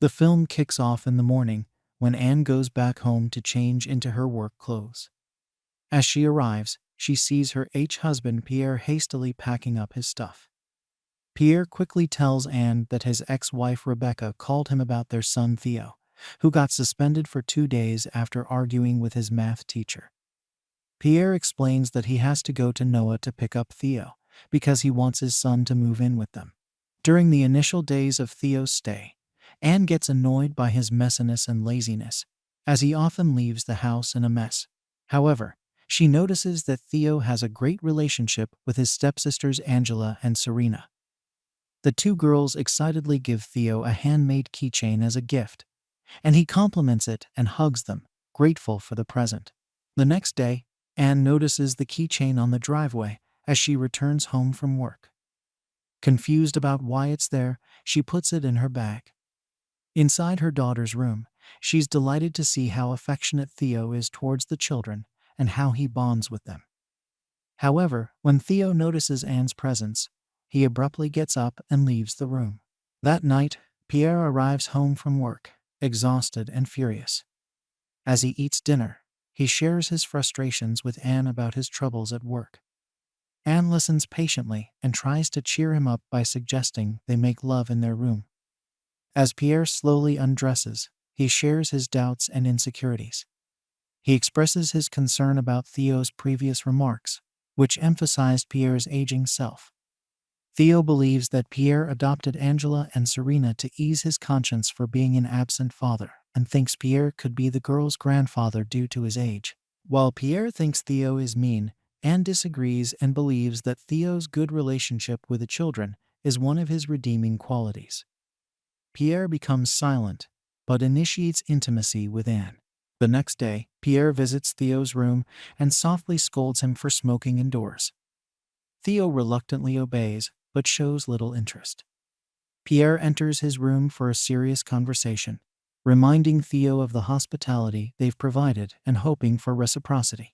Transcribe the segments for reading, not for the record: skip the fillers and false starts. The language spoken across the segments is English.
The film kicks off in the morning when Anne goes back home to change into her work clothes. As she arrives, she sees her husband Pierre hastily packing up his stuff. Pierre quickly tells Anne that his ex-wife Rebecca called him about their son Theo, who got suspended for 2 days after arguing with his math teacher. Pierre explains that he has to go to Noah to pick up Theo, because he wants his son to move in with them. During the initial days of Theo's stay, Anne gets annoyed by his messiness and laziness, as he often leaves the house in a mess. However, she notices that Theo has a great relationship with his stepsisters Angela and Serena. The two girls excitedly give Theo a handmade keychain as a gift, and he compliments it and hugs them, grateful for the present. The next day, Anne notices the keychain on the driveway as she returns home from work. Confused about why it's there, she puts it in her bag. Inside her daughter's room, she's delighted to see how affectionate Theo is towards the children and how he bonds with them. However, when Theo notices Anne's presence, he abruptly gets up and leaves the room. That night, Pierre arrives home from work, exhausted and furious. As he eats dinner, he shares his frustrations with Anne about his troubles at work. Anne listens patiently and tries to cheer him up by suggesting they make love in their room. As Pierre slowly undresses, he shares his doubts and insecurities. He expresses his concern about Theo's previous remarks, which emphasized Pierre's aging self. Theo believes that Pierre adopted Angela and Serena to ease his conscience for being an absent father, and thinks Pierre could be the girl's grandfather due to his age. While Pierre thinks Theo is mean, Anne disagrees and believes that Theo's good relationship with the children is one of his redeeming qualities. Pierre becomes silent, but initiates intimacy with Anne. The next day, Pierre visits Theo's room and softly scolds him for smoking indoors. Theo reluctantly obeys, but shows little interest. Pierre enters his room for a serious conversation, reminding Theo of the hospitality they've provided and hoping for reciprocity.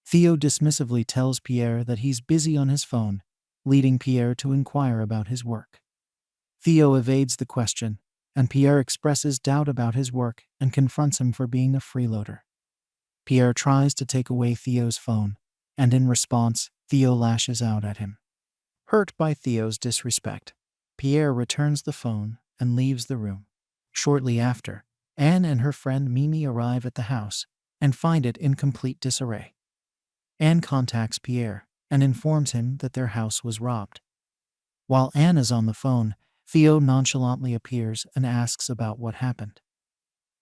Theo dismissively tells Pierre that he's busy on his phone, leading Pierre to inquire about his work. Theo evades the question, and Pierre expresses doubt about his work and confronts him for being a freeloader. Pierre tries to take away Theo's phone, and in response, Theo lashes out at him. Hurt by Theo's disrespect, Pierre returns the phone and leaves the room. Shortly after, Anne and her friend Mimi arrive at the house and find it in complete disarray. Anne contacts Pierre and informs him that their house was robbed. While Anne is on the phone, Theo nonchalantly appears and asks about what happened.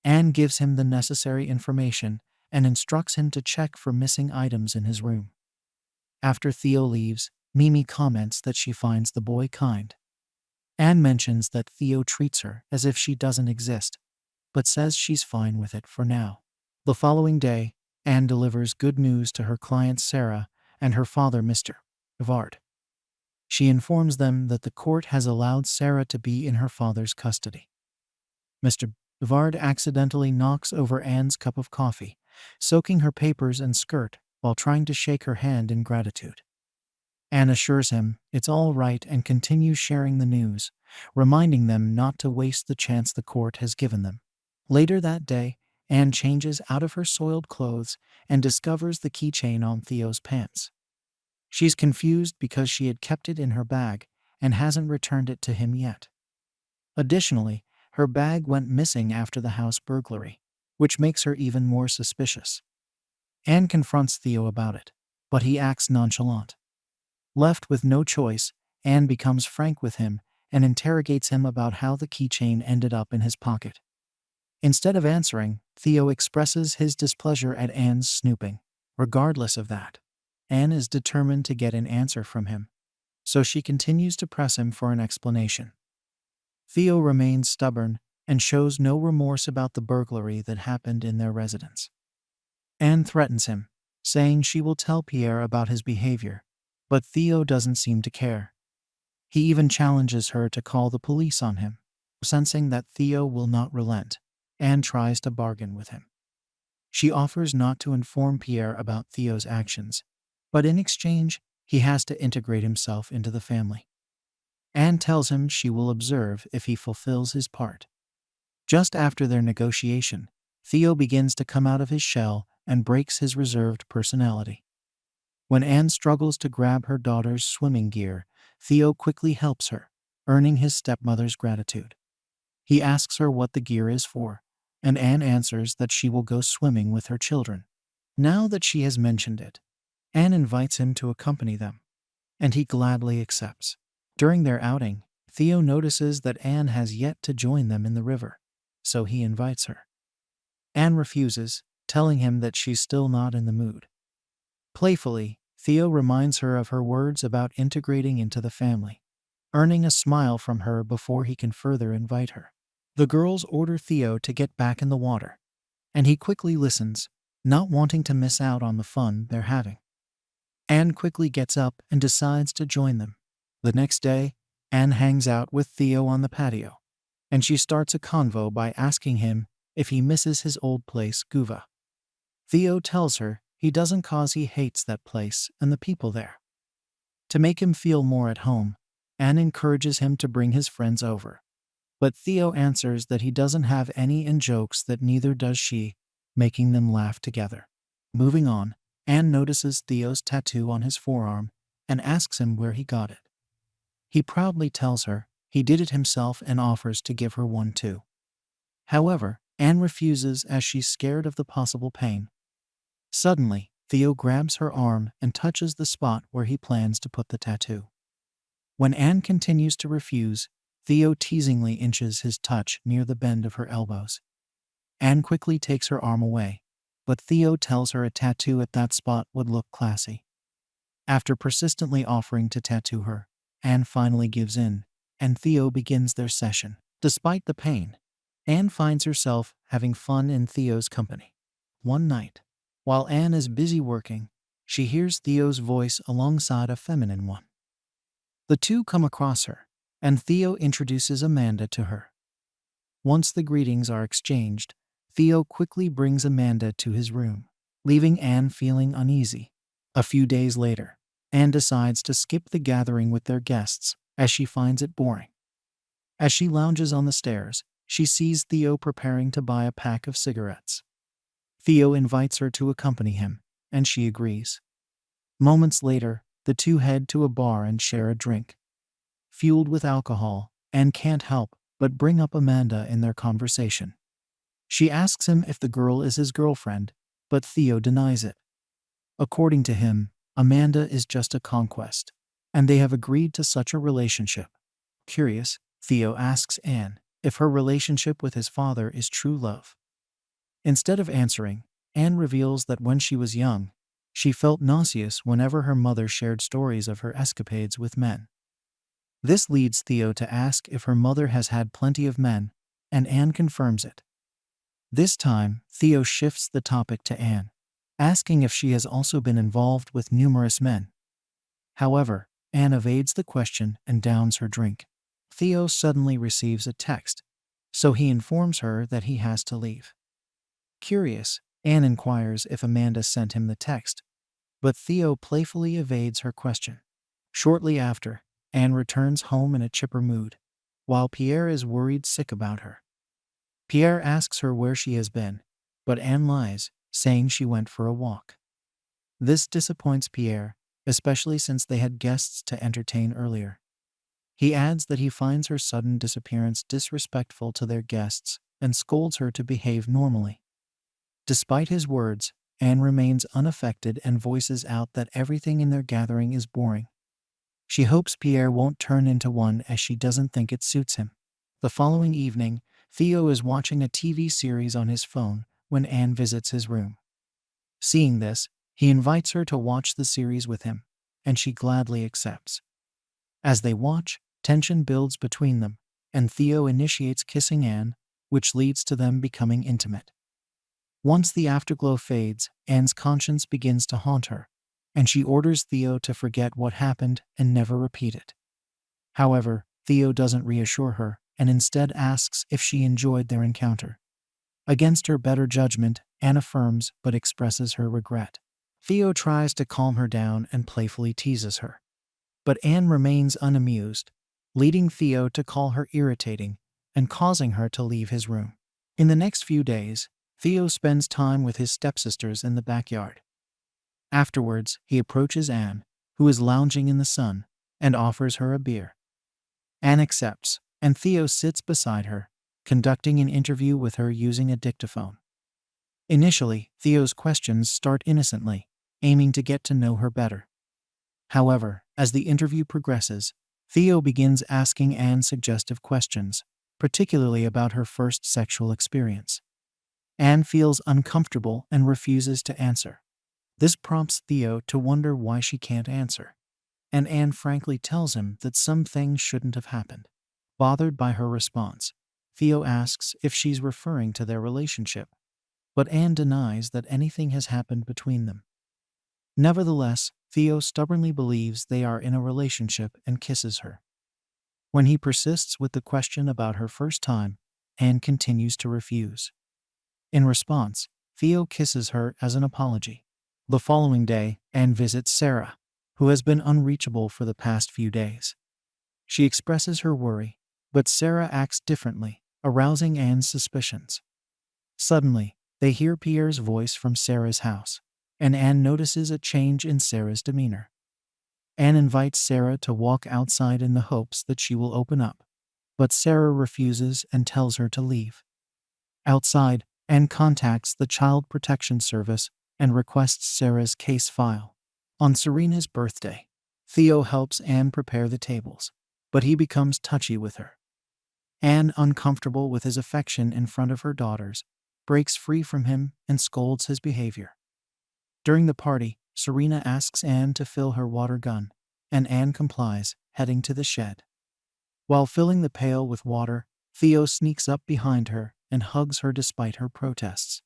Anne gives him the necessary information and instructs him to check for missing items in his room. After Theo leaves, Mimi comments that she finds the boy kind. Anne mentions that Theo treats her as if she doesn't exist, but says she's fine with it for now. The following day, Anne delivers good news to her client Sarah and her father Mr. Evard. She informs them that the court has allowed Sarah to be in her father's custody. Mr. Evard accidentally knocks over Anne's cup of coffee, soaking her papers and skirt while trying to shake her hand in gratitude. Anne assures him it's all right and continues sharing the news, reminding them not to waste the chance the court has given them. Later that day, Anne changes out of her soiled clothes and discovers the keychain on Theo's pants. She's confused because she had kept it in her bag and hasn't returned it to him yet. Additionally, her bag went missing after the house burglary, which makes her even more suspicious. Anne confronts Theo about it, but he acts nonchalant. Left with no choice, Anne becomes frank with him and interrogates him about how the keychain ended up in his pocket. Instead of answering, Theo expresses his displeasure at Anne's snooping. Regardless of that, Anne is determined to get an answer from him, so she continues to press him for an explanation. Theo remains stubborn and shows no remorse about the burglary that happened in their residence. Anne threatens him, saying she will tell Pierre about his behavior, but Theo doesn't seem to care. He even challenges her to call the police on him. Sensing that Theo will not relent, Anne tries to bargain with him. She offers not to inform Pierre about Theo's actions, but in exchange, he has to integrate himself into the family. Anne tells him she will observe if he fulfills his part. Just after their negotiation, Theo begins to come out of his shell and breaks his reserved personality. When Anne struggles to grab her daughter's swimming gear, Theo quickly helps her, earning his stepmother's gratitude. He asks her what the gear is for, and Anne answers that she will go swimming with her children. Now that she has mentioned it, Anne invites him to accompany them, and he gladly accepts. During their outing, Theo notices that Anne has yet to join them in the river, so he invites her. Anne refuses, telling him that she's still not in the mood. Playfully, Theo reminds her of her words about integrating into the family, earning a smile from her before he can further invite her. The girls order Theo to get back in the water, and he quickly listens, not wanting to miss out on the fun they're having. Anne quickly gets up and decides to join them. The next day, Anne hangs out with Theo on the patio, and she starts a convo by asking him if he misses his old place, Guva. Theo tells her he doesn't cause he hates that place and the people there. To make him feel more at home, Anne encourages him to bring his friends over. But Theo answers that he doesn't have any and jokes that neither does she, making them laugh together. Moving on, Anne notices Theo's tattoo on his forearm and asks him where he got it. He proudly tells her he did it himself and offers to give her one too. However, Anne refuses as she's scared of the possible pain. Suddenly, Theo grabs her arm and touches the spot where he plans to put the tattoo. When Anne continues to refuse, Theo teasingly inches his touch near the bend of her elbows. Anne quickly takes her arm away, but Theo tells her a tattoo at that spot would look classy. After persistently offering to tattoo her, Anne finally gives in, and Theo begins their session. Despite the pain, Anne finds herself having fun in Theo's company. One night, while Anne is busy working, she hears Theo's voice alongside a feminine one. The two come across her, and Theo introduces Amanda to her. Once the greetings are exchanged, Theo quickly brings Amanda to his room, leaving Anne feeling uneasy. A few days later, Anne decides to skip the gathering with their guests, as she finds it boring. As she lounges on the stairs, she sees Theo preparing to buy a pack of cigarettes. Theo invites her to accompany him, and she agrees. Moments later, the two head to a bar and share a drink. Fueled with alcohol, Anne can't help but bring up Amanda in their conversation. She asks him if the girl is his girlfriend, but Theo denies it. According to him, Amanda is just a conquest, and they have agreed to such a relationship. Curious, Theo asks Anne if her relationship with his father is true love. Instead of answering, Anne reveals that when she was young, she felt nauseous whenever her mother shared stories of her escapades with men. This leads Theo to ask if her mother has had plenty of men, and Anne confirms it. This time, Theo shifts the topic to Anne, asking if she has also been involved with numerous men. However, Anne evades the question and downs her drink. Theo suddenly receives a text, so he informs her that he has to leave. Curious, Anne inquires if Amanda sent him the text, but Theo playfully evades her question. Shortly after, Anne returns home in a chipper mood, while Pierre is worried sick about her. Pierre asks her where she has been, but Anne lies, saying she went for a walk. This disappoints Pierre, especially since they had guests to entertain earlier. He adds that he finds her sudden disappearance disrespectful to their guests and scolds her to behave normally. Despite his words, Anne remains unaffected and voices out that everything in their gathering is boring. She hopes Pierre won't turn into one as she doesn't think it suits him. The following evening, Theo is watching a TV series on his phone when Anne visits his room. Seeing this, he invites her to watch the series with him, and she gladly accepts. As they watch, tension builds between them, and Theo initiates kissing Anne, which leads to them becoming intimate. Once the afterglow fades, Anne's conscience begins to haunt her, and she orders Theo to forget what happened and never repeat it. However, Theo doesn't reassure her and instead asks if she enjoyed their encounter. Against her better judgment, Anne affirms but expresses her regret. Theo tries to calm her down and playfully teases her, but Anne remains unamused, leading Theo to call her irritating and causing her to leave his room. In the next few days, Theo spends time with his stepsisters in the backyard. Afterwards, he approaches Anne, who is lounging in the sun, and offers her a beer. Anne accepts, and Theo sits beside her, conducting an interview with her using a dictaphone. Initially, Theo's questions start innocently, aiming to get to know her better. However, as the interview progresses, Theo begins asking Anne suggestive questions, particularly about her first sexual experience. Anne feels uncomfortable and refuses to answer. This prompts Theo to wonder why she can't answer, and Anne frankly tells him that some things shouldn't have happened. Bothered by her response, Theo asks if she's referring to their relationship, but Anne denies that anything has happened between them. Nevertheless, Theo stubbornly believes they are in a relationship and kisses her. When he persists with the question about her first time, Anne continues to refuse. In response, Theo kisses her as an apology. The following day, Anne visits Sarah, who has been unreachable for the past few days. She expresses her worry, but Sarah acts differently, arousing Anne's suspicions. Suddenly, they hear Pierre's voice from Sarah's house, and Anne notices a change in Sarah's demeanor. Anne invites Sarah to walk outside in the hopes that she will open up, but Sarah refuses and tells her to leave. Outside, Anne contacts the Child Protection Service and requests Sarah's case file. On Serena's birthday, Theo helps Anne prepare the tables, but he becomes touchy with her. Anne, uncomfortable with his affection in front of her daughters, breaks free from him and scolds his behavior. During the party, Serena asks Anne to fill her water gun, and Anne complies, heading to the shed. While filling the pail with water, Theo sneaks up behind her and hugs her despite her protests.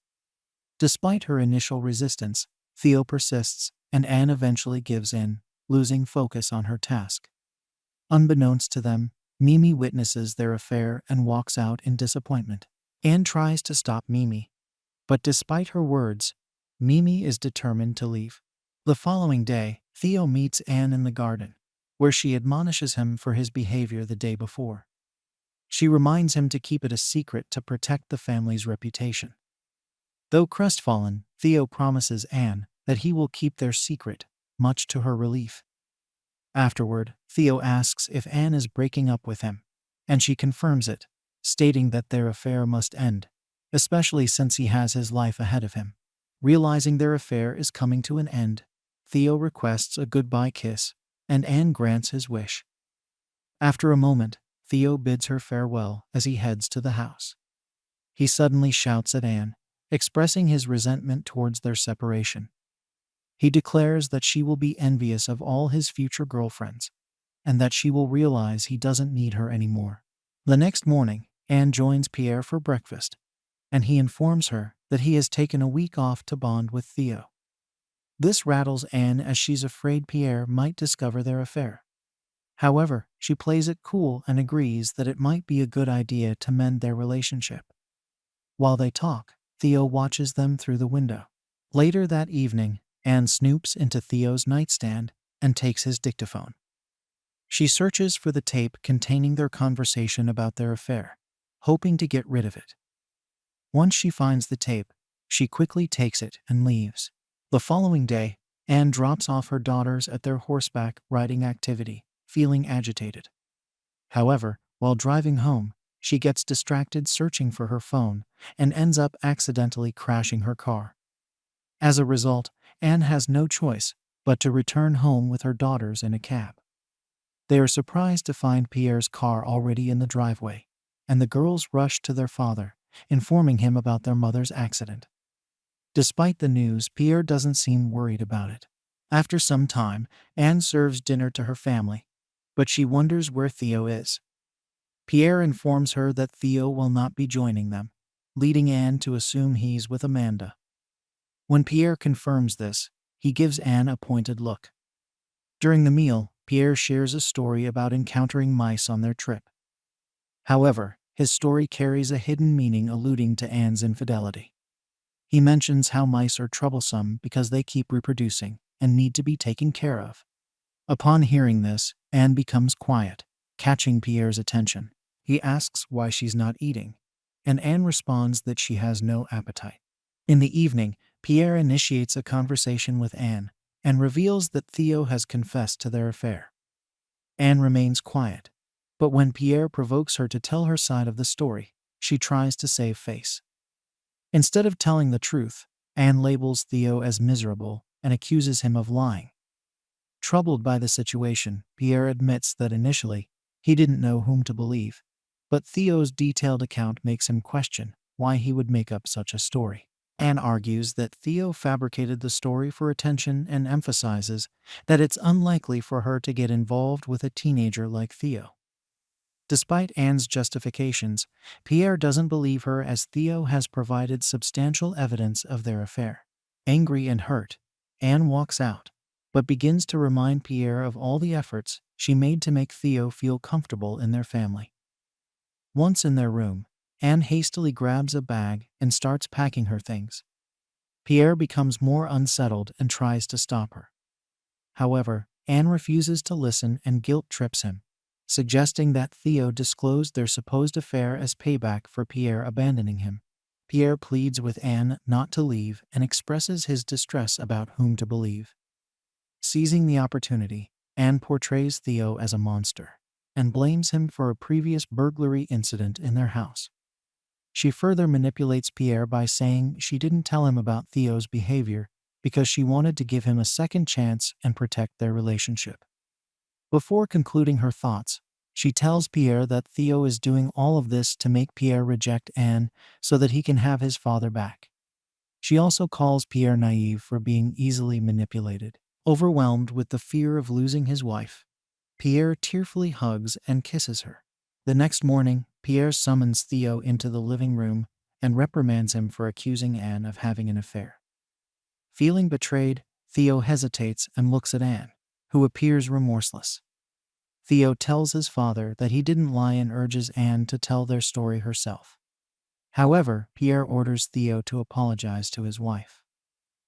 Despite her initial resistance, Theo persists, and Anne eventually gives in, losing focus on her task. Unbeknownst to them, Mimi witnesses their affair and walks out in disappointment. Anne tries to stop Mimi, but despite her words, Mimi is determined to leave. The following day, Theo meets Anne in the garden, where she admonishes him for his behavior the day before. She reminds him to keep it a secret to protect the family's reputation. Though crestfallen, Theo promises Anne that he will keep their secret, much to her relief. Afterward, Theo asks if Anne is breaking up with him, and she confirms it, stating that their affair must end, especially since he has his life ahead of him. Realizing their affair is coming to an end, Theo requests a goodbye kiss, and Anne grants his wish. After a moment, Theo bids her farewell as he heads to the house. He suddenly shouts at Anne, expressing his resentment towards their separation. He declares that she will be envious of all his future girlfriends, and that she will realize he doesn't need her anymore. The next morning, Anne joins Pierre for breakfast, and he informs her that he has taken a week off to bond with Theo. This rattles Anne as she's afraid Pierre might discover their affair. However, she plays it cool and agrees that it might be a good idea to mend their relationship. While they talk, Theo watches them through the window. Later that evening, Anne snoops into Theo's nightstand and takes his dictaphone. She searches for the tape containing their conversation about their affair, hoping to get rid of it. Once she finds the tape, she quickly takes it and leaves. The following day, Anne drops off her daughters at their horseback riding activity, feeling agitated. However, while driving home, she gets distracted searching for her phone and ends up accidentally crashing her car. As a result, Anne has no choice but to return home with her daughters in a cab. They are surprised to find Pierre's car already in the driveway, and the girls rush to their father, informing him about their mother's accident. Despite the news, Pierre doesn't seem worried about it. After some time, Anne serves dinner to her family, but she wonders where Theo is. Pierre informs her that Theo will not be joining them, leading Anne to assume he's with Amanda. When Pierre confirms this, he gives Anne a pointed look. During the meal, Pierre shares a story about encountering mice on their trip. However, his story carries a hidden meaning alluding to Anne's infidelity. He mentions how mice are troublesome because they keep reproducing and need to be taken care of. Upon hearing this, Anne becomes quiet, catching Pierre's attention. He asks why she's not eating, and Anne responds that she has no appetite. In the evening, Pierre initiates a conversation with Anne and reveals that Theo has confessed to their affair. Anne remains quiet, but when Pierre provokes her to tell her side of the story, she tries to save face. Instead of telling the truth, Anne labels Theo as miserable and accuses him of lying. Troubled by the situation, Pierre admits that initially, he didn't know whom to believe, but Theo's detailed account makes him question why he would make up such a story. Anne argues that Theo fabricated the story for attention and emphasizes that it's unlikely for her to get involved with a teenager like Theo. Despite Anne's justifications, Pierre doesn't believe her as Theo has provided substantial evidence of their affair. Angry and hurt, Anne walks out, but begins to remind Pierre of all the efforts she made to make Theo feel comfortable in their family. Once in their room, Anne hastily grabs a bag and starts packing her things. Pierre becomes more unsettled and tries to stop her. However, Anne refuses to listen and guilt trips him, suggesting that Theo disclosed their supposed affair as payback for Pierre abandoning him. Pierre pleads with Anne not to leave and expresses his distress about whom to believe. Seizing the opportunity, Anne portrays Theo as a monster and blames him for a previous burglary incident in their house. She further manipulates Pierre by saying she didn't tell him about Theo's behavior because she wanted to give him a second chance and protect their relationship. Before concluding her thoughts, she tells Pierre that Theo is doing all of this to make Pierre reject Anne so that he can have his father back. She also calls Pierre naive for being easily manipulated. Overwhelmed with the fear of losing his wife, Pierre tearfully hugs and kisses her. The next morning, Pierre summons Theo into the living room and reprimands him for accusing Anne of having an affair. Feeling betrayed, Theo hesitates and looks at Anne, who appears remorseless. Theo tells his father that he didn't lie and urges Anne to tell their story herself. However, Pierre orders Theo to apologize to his wife.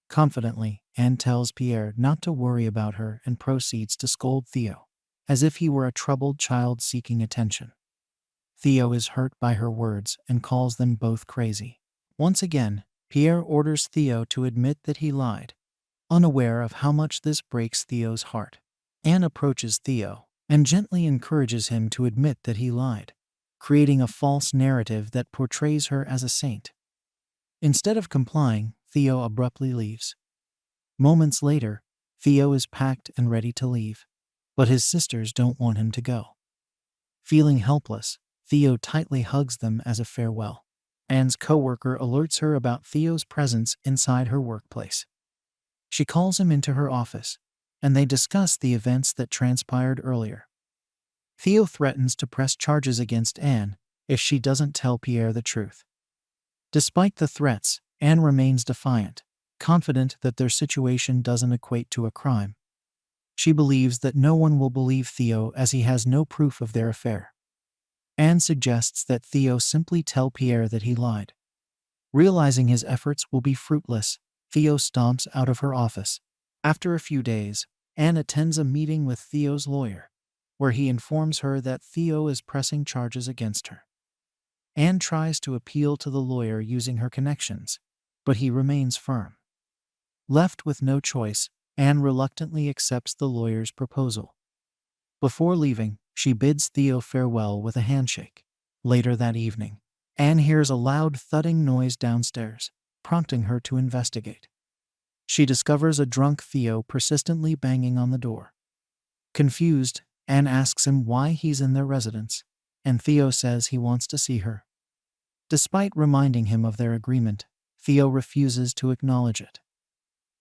Confidently, Anne tells Pierre not to worry about her and proceeds to scold Theo, as if he were a troubled child seeking attention. Theo is hurt by her words and calls them both crazy. Once again, Pierre orders Theo to admit that he lied, unaware of how much this breaks Theo's heart. Anne approaches Theo and gently encourages him to admit that he lied, creating a false narrative that portrays her as a saint. Instead of complying, Theo abruptly leaves. Moments later, Theo is packed and ready to leave, but his sisters don't want him to go. Feeling helpless, Theo tightly hugs them as a farewell. Anne's coworker alerts her about Theo's presence inside her workplace. She calls him into her office, and they discuss the events that transpired earlier. Theo threatens to press charges against Anne if she doesn't tell Pierre the truth. Despite the threats, Anne remains defiant, confident that their situation doesn't equate to a crime. She believes that no one will believe Theo as he has no proof of their affair. Anne suggests that Theo simply tell Pierre that he lied. Realizing his efforts will be fruitless, Theo stomps out of her office. After a few days, Anne attends a meeting with Theo's lawyer, where he informs her that Theo is pressing charges against her. Anne tries to appeal to the lawyer using her connections, but he remains firm. Left with no choice, Anne reluctantly accepts the lawyer's proposal. Before leaving, she bids Theo farewell with a handshake. Later that evening, Anne hears a loud thudding noise downstairs, prompting her to investigate. She discovers a drunk Theo persistently banging on the door. Confused, Anne asks him why he's in their residence, and Theo says he wants to see her. Despite reminding him of their agreement, Theo refuses to acknowledge it.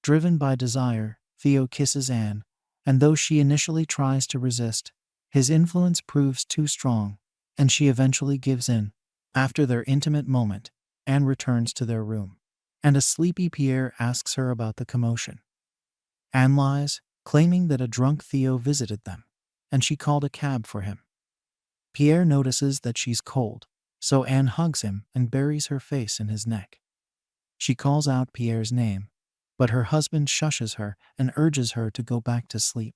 Driven by desire, Theo kisses Anne, and though she initially tries to resist, his influence proves too strong, and she eventually gives in. After their intimate moment, Anne returns to their room, and a sleepy Pierre asks her about the commotion. Anne lies, claiming that a drunk Theo visited them, and she called a cab for him. Pierre notices that she's cold, so Anne hugs him and buries her face in his neck. She calls out Pierre's name, but her husband shushes her and urges her to go back to sleep.